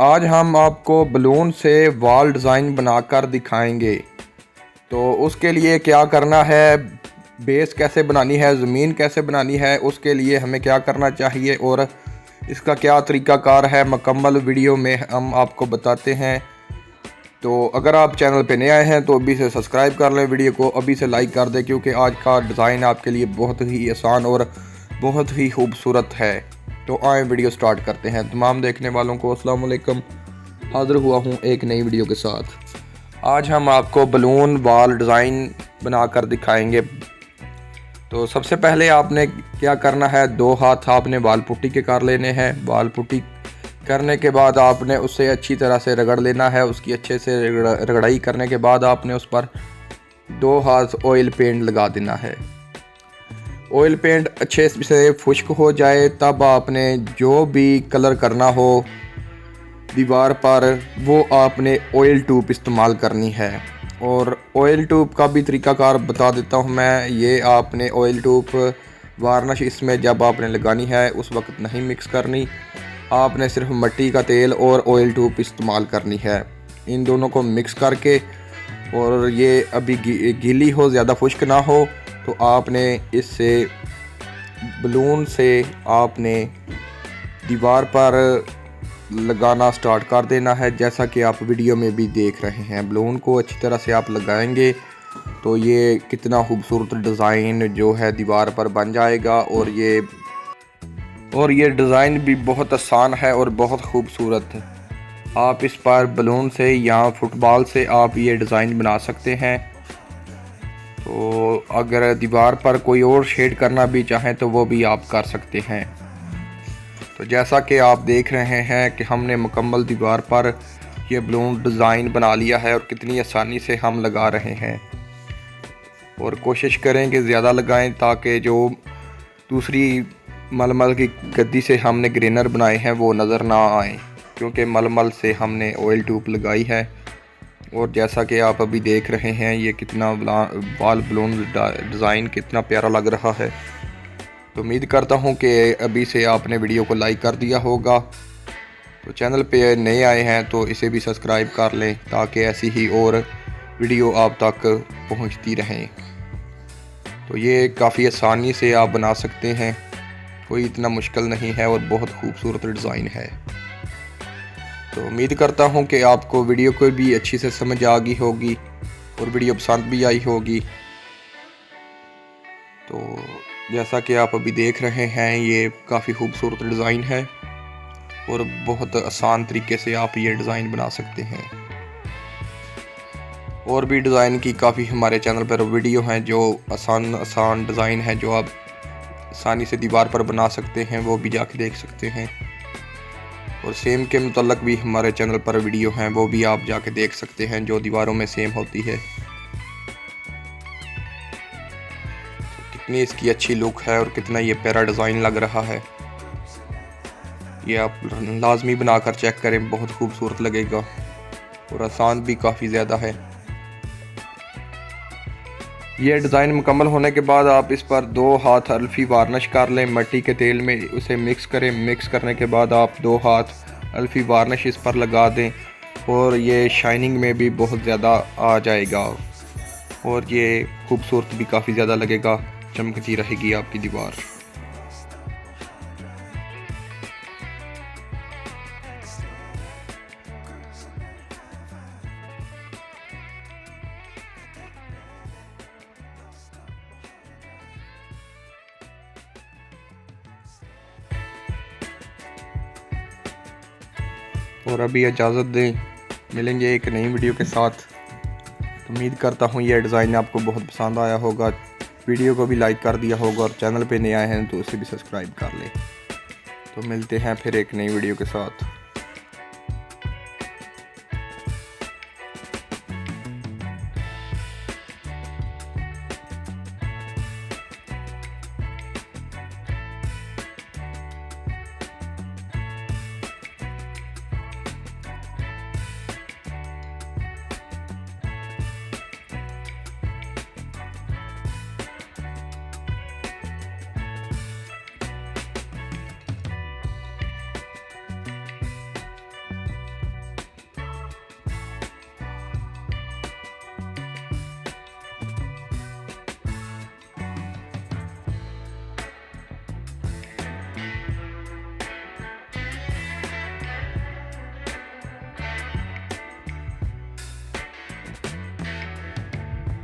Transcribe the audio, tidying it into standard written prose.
आज हम आपको बलून से वॉल डिज़ाइन बनाकर दिखाएंगे। तो उसके लिए क्या करना है, बेस कैसे बनानी है, ज़मीन कैसे बनानी है, उसके लिए हमें क्या करना चाहिए और इसका क्या तरीक़ाकार है, मुकम्मल वीडियो में हम आपको बताते हैं। तो अगर आप चैनल पे नए आए हैं तो अभी से सब्सक्राइब कर लें, वीडियो को अभी से लाइक कर दें, क्योंकि आज का डिज़ाइन आपके लिए बहुत ही आसान और बहुत ही खूबसूरत है। तो आए वीडियो स्टार्ट करते हैं। तमाम देखने वालों को अस्सलाम वालेकुम। हाज़िर हुआ हूँ एक नई वीडियो के साथ। आज हम आपको बलून वॉल डिज़ाइन बनाकर दिखाएंगे। तो सबसे पहले आपने क्या करना है, 2 हाथ आपने वाल पुट्टी के कर लेने हैं। वाल पुट्टी करने के बाद आपने उसे अच्छी तरह से रगड़ लेना है। उसकी अच्छे से रगड़ाई करने के बाद आपने उस पर 2 हाथ ऑयल पेंट लगा देना है। ऑयल पेंट अच्छे से खुश्क हो जाए तब आपने जो भी कलर करना हो दीवार पर, वो आपने ऑयल ट्यूब इस्तेमाल करनी है। और ऑयल ट्यूब का भी तरीक़ाकार बता देता हूँ मैं। ये आपने ऑयल ट्यूब वार्निश इसमें जब आपने लगानी है उस वक्त नहीं मिक्स करनी, आपने सिर्फ मिट्टी का तेल और ऑयल ट्यूब इस्तेमाल करनी है। इन दोनों को मिक्स करके, और ये अभी गीली हो, ज़्यादा खुश्क ना हो, तो आपने इससे बलून से आपने दीवार पर लगाना स्टार्ट कर देना है। जैसा कि आप वीडियो में भी देख रहे हैं, बलून को अच्छी तरह से आप लगाएंगे तो ये कितना खूबसूरत डिज़ाइन जो है दीवार पर बन जाएगा। और ये डिज़ाइन भी बहुत आसान है और बहुत खूबसूरत है। आप इस पर बलून से या फुटबॉल से आप ये डिज़ाइन बना सकते हैं। तो अगर दीवार पर कोई और शेड करना भी चाहें तो वो भी आप कर सकते हैं। तो जैसा कि आप देख रहे हैं कि हमने मुकम्मल दीवार पर ये बलून डिज़ाइन बना लिया है और कितनी आसानी से हम लगा रहे हैं। और कोशिश करें कि ज़्यादा लगाएं ताकि जो दूसरी मलमल की गद्दी से हमने ग्रेनर बनाए हैं वो नज़र ना आए, क्योंकि मलमल से हमने ऑयल ट्यूब लगाई है। और जैसा कि आप अभी देख रहे हैं, ये कितना वॉल बलून डिज़ाइन कितना प्यारा लग रहा है। तो उम्मीद करता हूँ कि अभी से आपने वीडियो को लाइक कर दिया होगा। तो चैनल पे नए आए हैं तो इसे भी सब्सक्राइब कर लें ताकि ऐसी ही और वीडियो आप तक पहुँचती रहें। तो ये काफ़ी आसानी से आप बना सकते हैं, कोई इतना मुश्किल नहीं है और बहुत खूबसूरत डिज़ाइन है। तो उम्मीद करता हूँ कि आपको वीडियो को भी अच्छी से समझ आ गई होगी और वीडियो पसंद भी आई होगी। तो जैसा कि आप अभी देख रहे हैं, ये काफ़ी खूबसूरत डिज़ाइन है और बहुत आसान तरीके से आप ये डिज़ाइन बना सकते हैं। और भी डिज़ाइन की काफ़ी हमारे चैनल पर वीडियो हैं जो आसान डिज़ाइन है जो आप आसानी से दीवार पर बना सकते हैं, वो भी जाके देख सकते हैं। और सेम के मुतल्लक भी हमारे चैनल पर वीडियो हैं, वो भी आप जाके देख सकते हैं जो दीवारों में सेम होती है। कितनी इसकी अच्छी लुक है और कितना ये प्यारा डिज़ाइन लग रहा है। ये आप लाजमी बनाकर चेक करें, बहुत खूबसूरत लगेगा और आसान भी काफ़ी ज़्यादा है। ये डिज़ाइन मुकम्मल होने के बाद आप इस पर 2 हाथ अल्फ़ी वार्निश कर लें, मिट्टी के तेल में उसे मिक्स करें। मिक्स करने के बाद आप 2 हाथ अल्फ़ी वार्निश इस पर लगा दें और ये शाइनिंग में भी बहुत ज़्यादा आ जाएगा और ये खूबसूरत भी काफ़ी ज़्यादा लगेगा, चमकती रहेगी आपकी दीवार। और अभी इजाज़त दें, मिलेंगे एक नई वीडियो के साथ। तो उम्मीद करता हूँ यह डिज़ाइन आपको बहुत पसंद आया होगा, वीडियो को भी लाइक कर दिया होगा और चैनल पे नए आए हैं तो उसे भी सब्सक्राइब कर लें। तो मिलते हैं फिर एक नई वीडियो के साथ।